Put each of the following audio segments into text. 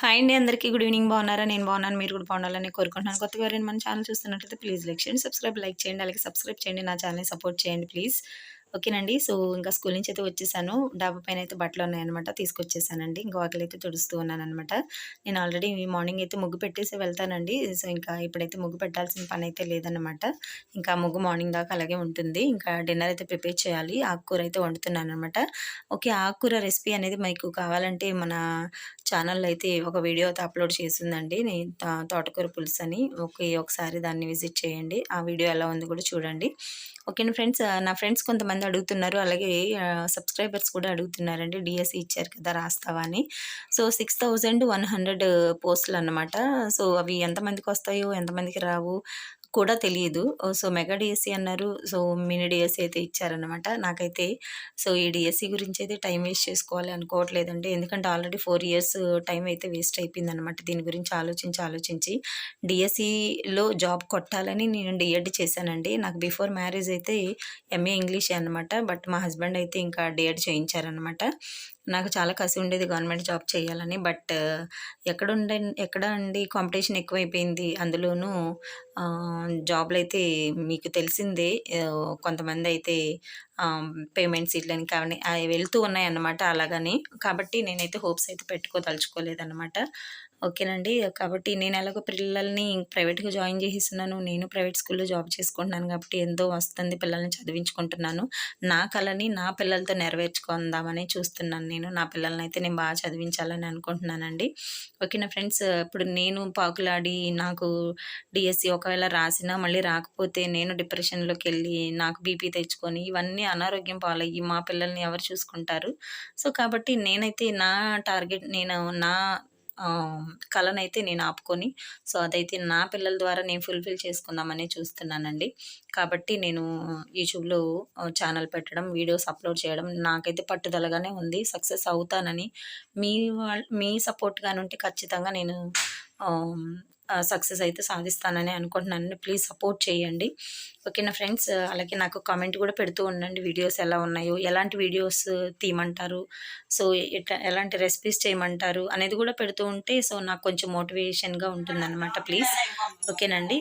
Hi అండి, అందరికీ good evening. బాగున్నారా? నేను బాగున్నాను. మీరు కూడా బాగుండాలని కోరుకుంటున్నాను. కొత్తగా ఎవరైనా మన ఛానల్ చూస్తున్నట్లయితే ప్లీజ్ లైక్ చేయండి, లైక్ చేయండి. అలాగే సబ్స్క్రైబ్ చేయండి. నా ఛానల్‌ని సపోర్ట్ చేయండి ప్లీజ్. ఓకేనండి. సో, ఇంకా స్కూల్ నుంచి అయితే వచ్చేసాను. డాబా పైన అయితే బట్టలున్నాయన్నమాట. తీసుకొచ్చేసానండి. ఇంకా వాకిలైతే తుడుస్తూ ఉన్నానన్నమాట. నేను ఆల్రెడీ మార్నింగ్ అయితే ముగ్గు పెట్టేసి వెళ్తానండి. సో, ఇంకా ఇప్పుడైతే ముగ్గు పెట్టాల్సిన పనైతే లేదన్నమాట. ఇంకా ముగ్గు మార్నింగ్ దాకా అలాగే ఉంటుంది. ఇంకా డిన్నర్ అయితే ప్రిపేర్ చేయాలి. ఆకుకూర అయితే వండుతున్నానన్నమాట. ఓకే. ఆకుకూర రెసిపీ అనేది మీకు కావాలంటే మన ఛానల్‌లో అయితే ఒక వీడియో అయితే అప్‌లోడ్ చేసుందండి. తోటకూర పులుసని. ఓకే. ఒకసారి దాన్ని విజిట్ చేయండి. ఆ వీడియో ఎలా ఉందో కూడా చూడండి. ఓకేనా ఫ్రెండ్స్. నా ఫ్రెండ్స్ కొంతమంది అడుగుతున్నారు. అలాగే సబ్స్క్రైబర్స్ కూడా అడుగుతున్నారండి. డీఎస్సీ ఇచ్చారు కదా, రాస్తావా అని. సో, 6100 పోస్టులన్నమాట. సో, అవి ఎంతమందికొస్తాయో, ఎంతమందికి రావు కూడా తెలీదు. సో, మెగా డీఎస్సీ అన్నారు. సో, మినీ డీఎస్సీ అయితే ఇచ్చారనమాట. నాకైతే సో, ఈ డీఎస్సీ గురించయితే టైం వేస్ట్ చేసుకోవాలి అనుకోవట్లేదండి. ఎందుకంటే ఆల్రెడీ 4 ఇయర్స్ టైం అయితే వేస్ట్ అయిపోయిందనమాట. దీని గురించి ఆలోచించి డీఎస్సీలో జాబ్ కొట్టాలని నేను డీఎడ్ చేశానండి. నాకు బిఫోర్ మ్యారేజ్ అయితే ఎంఏ ఇంగ్లీషే అనమాట. బట్ మా హస్బెండ్ అయితే ఇంకా డీఎడ్ చేయించారనమాట. నాకు చాలా కసి ఉండేది గవర్నమెంట్ జాబ్ చేయాలని. బట్ ఎక్కడ అండి, కాంపిటీషన్ ఎక్కువైపోయింది. అందులోనూ జాబ్‌లయితే మీకు తెలిసిందే. కొంతమందయితే పేమెంట్స్ ఇట్లని కానీ అవి వెళ్తూ ఉన్నాయన్నమాట అలాగని. కాబట్టి నేనైతే హోప్స్ అయితే పెట్టుకోదలుచుకోలేదన్నమాట. ఓకేనండి. కాబట్టి నేను ఎలాగో పిల్లల్ని ప్రైవేట్‌గా జాయిన్ చేసేస్తున్నాను. నేను ప్రైవేట్ స్కూల్‌లో జాబ్ చేసుకుంటున్నాను కాబట్టి ఎంతో వస్తుంది. పిల్లల్ని చదివించుకుంటున్నాను. నా కలని నా పిల్లలతో నెరవేర్చుకుందామని చూస్తున్నాను నేను. నా పిల్లలనైతే నేను బాగా చదివించాలని అనుకుంటున్నానండి. ఓకేనా ఫ్రెండ్స్. ఇప్పుడు నేను పాకులాడి నాకు డీఎస్సీ ఒకవేళ రాసినా మళ్ళీ రాకపోతే నేను డిప్రెషన్‌లోకెళ్ళి నాకు బీపీ తెచ్చుకొని ఇవన్నీ అనారోగ్యం పాలయ్యి మా పిల్లల్ని ఎవరు చూసుకుంటారు? సో, కాబట్టి నేనైతే నా టార్గెట్ నా కలనైతే నేను ఆపుకొని సో, అదైతే నా పిల్లల ద్వారా నేను ఫుల్‌ఫిల్ చేసుకుందామని చూస్తున్నానండి. కాబట్టి నేను యూట్యూబ్‌లో ఛానల్ పెట్టడం, వీడియోస్ అప్‌లోడ్ చేయడం నాకైతే పట్టుదలగానే ఉంది. సక్సెస్ అవుతానని మీ సపోర్ట్ గానుంటే ఖచ్చితంగా నేను ఆహ్, సక్సెస్ అయితే సాధిస్తానని అనుకుంటున్నానండి. ప్లీజ్ సపోర్ట్ చేయండి. ఓకేనా ఫ్రెండ్స్. అలాగే నాకు కామెంట్ కూడా పెడుతూ ఉండండి. వీడియోస్ ఎలా ఉన్నాయో, ఎలాంటి వీడియోస్ తీయమంటారు, సో, ఎలాంటి రెసిపీస్ చేయమంటారు అనేది కూడా పెడుతూ ఉంటే సో, నాకు కొంచెం మోటివేషన్‌గా ఉంటుందన్నమాట ప్లీజ్. ఓకేనండి.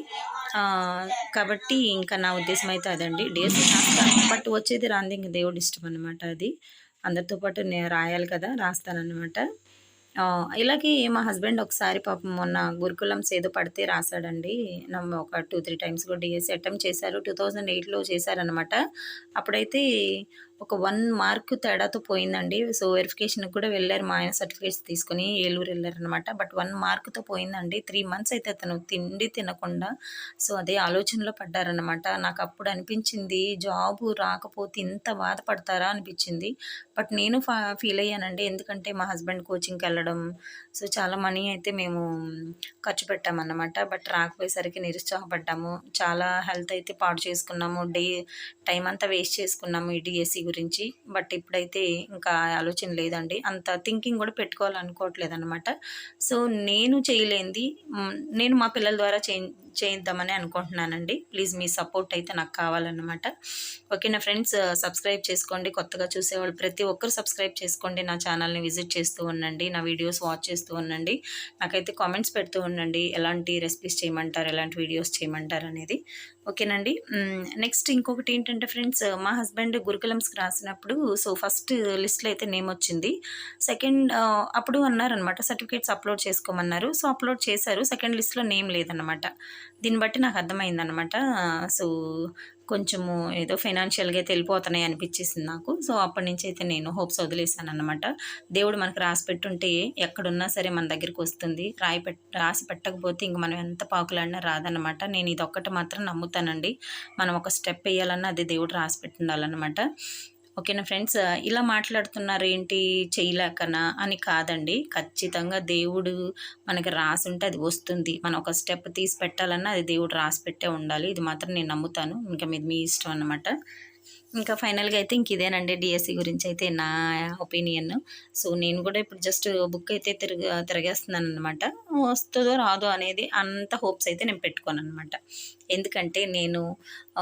కాబట్టి ఇంకా నా ఉద్దేశం అయితే అదండి. డీఎస్సీ రాస్తాను. బట్ వచ్చేది రానిది ఇంక దేవుడి ఇష్టం అన్నమాట అది. అందరితో పాటు రాయాలి కదా, రాస్తానన్నమాట. ఇలాగే మా హస్బెండ్ ఒకసారి పాపం మొన్న గురుకులమ్స్ ఏదో పడితే రాసాడండి. ఒక 2, 3 టైమ్స్ కూడా డీఎస్సీ అటెంప్ట్ చేశారు. 2008లో చేశారనమాట. అప్పుడైతే ఒక 1 మార్క్ తేడాతో పోయిందండి. సో, వెరిఫికేషన్‌కి కూడా వెళ్లారు. మా ఆయన సర్టిఫికేట్స్ తీసుకొని ఏలూరు వెళ్లారనమాట. బట్ 1 మార్క్‌తో పోయిందండి. 3 మంత్స్ అయితే అతను తిండి తినకుండా సో, అదే ఆలోచనలో పడ్డారనమాట. నాకప్పుడు అనిపించింది జాబు రాకపోతే ఇంత బాధపడతారా అనిపించింది. బట్ నేను ఫీల్ అయ్యానండి. ఎందుకంటే మా హస్బెండ్ కోచింగ్‌కెళ్ళడం సో, చాలా మనీ అయితే మేము ఖర్చు పెట్టామన్నమాట. బట్ రాకపోయేసరికి నిరుత్సాహపడ్డాము. చాలా హెల్త్ అయితే పాడు చేసుకున్నాము. టైం అంతా వేస్ట్ చేసుకున్నాము ఈ డీఎస్సీ గురించి. బట్ ఇప్పుడైతే ఇంకా ఆలోచన లేదండి. అంత థింకింగ్ కూడా పెట్టుకోవాలనుకోవట్లేదన్నమాట. సో, నేను చేయలేనిది నేను మా పిల్లల ద్వారా చేయిద్దామని అనుకుంటున్నానండి. ప్లీజ్ మీ సపోర్ట్ అయితే నాకు కావాలన్నమాట. ఓకేనా ఫ్రెండ్స్. సబ్స్క్రైబ్ చేసుకోండి. కొత్తగా చూసేవాళ్ళు ప్రతి ఒక్కరు సబ్స్క్రైబ్ చేసుకోండి. నా ఛానల్‌ని విజిట్ చేస్తూ ఉండండి. నా వీడియోస్ వాచ్ చేస్తూ ఉండండి. నాకైతే కామెంట్స్ పెడుతూ ఉండండి. ఎలాంటి రెసిపీస్ చేయమంటారు, ఎలాంటి వీడియోస్ చేయమంటారు అనేది. ఓకేనండి. నెక్స్ట్ ఇంకొకటి ఏంటంటే ఫ్రెండ్స్, మా హస్బెండ్ గురుకులమ్స్‌కి రాసినప్పుడు సో, ఫస్ట్ లిస్ట్‌లో అయితే నేమ్ వచ్చింది. అప్పుడు అన్నారనమాట సర్టిఫికేట్స్ అప్‌లోడ్ చేసుకోమన్నారు. సో, అప్‌లోడ్ చేశారు. సెకండ్ లిస్ట్‌లో నేమ్ లేదనమాట. దీన్ని బట్టి నాకు అర్థమైందనమాట. సో, కొంచెము ఏదో ఫైనాన్షియల్‌గా అయితే వెళ్ళిపోతున్నాయి అనిపించేసింది నాకు. సో, అప్పటినుంచి అయితే నేను హోప్స్ వదిలేసాననమాట. దేవుడు మనకు రాసి పెట్టుంటే ఎక్కడున్నా సరే మన దగ్గరికొస్తుంది. రాసి పెట్టకపోతే ఇంక మనం ఎంత పాకులాడినా రాదనమాట. నేను ఇదొక్కటి మాత్రం నమ్ముతానండి. మనం ఒక స్టెప్ ఎయ్యాలన్నా అది దేవుడు రాసి పెట్టుండాలనమాట. ఓకేనా ఫ్రెండ్స్. ఇలా మాట్లాడుతున్నారేంటి చేయలేకనా అని కాదండి. ఖచ్చితంగా దేవుడు మనకి రాసుంటే అది వస్తుంది. మనం ఒక స్టెప్ తీసి పెట్టాలన్నా అది దేవుడు రాసి పెట్టే ఉండాలి. ఇది మాత్రం నేను నమ్ముతాను. ఇంకా మీ ఇష్టం అన్నమాట. ఇంకా ఫైనల్‌గా అయితే ఇదేనండి డీఎస్సీ గురించయితే నా ఒపీనియన్. సో, నేను కూడా ఇప్పుడు జస్ట్ బుక్ అయితే తిరగేస్తున్నాననమాట. వస్తదో రాదో అనేది అంత హోప్స్ అయితే నేను పెట్టుకోననమాట. ఎందుకంటే నేను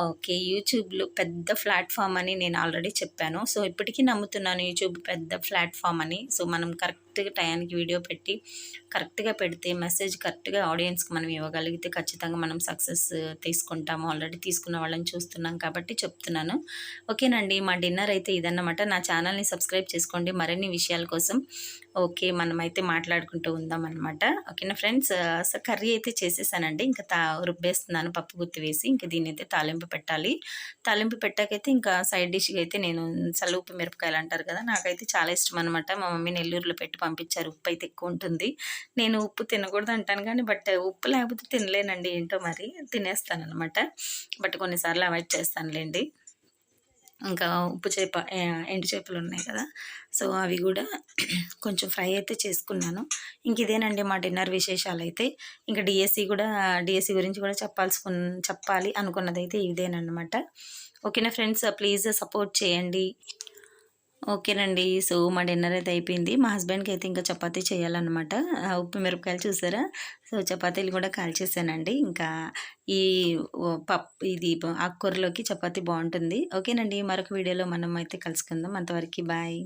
ఓకే. యూట్యూబ్‌లో పెద్ద ప్లాట్‌ఫార్మ్ అని నేను ఆల్రెడీ చెప్పాను. సో, ఇప్పటికీ నమ్ముతున్నాను యూట్యూబ్ పెద్ద ప్లాట్‌ఫార్మ్ అని. సో, మనం కరెక్ట్‌గా టయానికి వీడియో పెట్టి, కరెక్ట్‌గా పెడితే మెసేజ్ కరెక్ట్‌గా ఆడియన్స్‌కి మనం ఇవ్వగలిగితే ఖచ్చితంగా మనం సక్సెస్ తీసుకుంటాము. ఆల్రెడీ తీసుకున్న వాళ్ళని చూస్తున్నాం కాబట్టి చెప్తున్నాను. ఓకేనండి. మా డిన్నర్ అయితే ఇదన్నమాట. నా ఛానల్‌ని సబ్స్క్రైబ్ చేసుకోండి మరిన్ని విషయాల కోసం. ఓకే. మనమైతే మాట్లాడుకుంటూ ఉందామనమాట. ఓకేనా ఫ్రెండ్స్. సో, కర్రీ అయితే చేసేసానండి. ఇంకా రుబ్బేస్తున్నాను పప్పు గుత్తి వేసి. ఇంక దీన్నైతే తాలింపు పెట్టాలి. తాలింపు పెట్టాకైతే ఇంకా సైడ్ డిష్‌గా అయితే నేను ఉప్పు మిరపకాయలు అంటారు కదా! నాకైతే చాలా ఇష్టమనమాట. మా మమ్మీ నెల్లూరులో పెట్టి పంపించారు. ఉప్పయితే ఎక్కువుంటుంది. నేను ఉప్పు తినకూడదు అంటాను గానీ, బట్ ఉప్పు లేకపోతే తినలేనండి. ఏంటో మరి తినేస్తాననమాట. బట్ కొన్నిసార్లు అవాయిడ్ చేస్తానులెండి. ఇంకా ఉప్పు చేప ఎండు చేపలున్నాయి కదా! సో, అవి గూడా కొంచెం ఫ్రై అయితే చేసుకున్నాను. ఇదేనండి మా డిన్నర్ విశేషాలైతే. ఇంక డీఎస్సీ గురించి కూడా చెప్పాలి అనుకున్నదైతే ఇదేననమాట. ఓకేనా ఫ్రెండ్స్. ప్లీజ్ సపోర్ట్ చేయండి. ఓకేనండి. సో, మా డిన్నర్ అయితే అయిపోయింది. మా హస్బెండ్‌కయితే ఇంకా చపాతీ చేయాలనమాట. ఉప్పు మిరపకాయలు చూసారా? సో, చపాతీలు కూడా కాల్చేసానండి. ఇంకా ఈ ఇది ఆకుకూరలోకి చపాతీ బావుంటుంది. ఓకేనండి. మరొక వీడియోలో మనం అయితే కలుసుకుందాం. అంతవరకి బాయ్.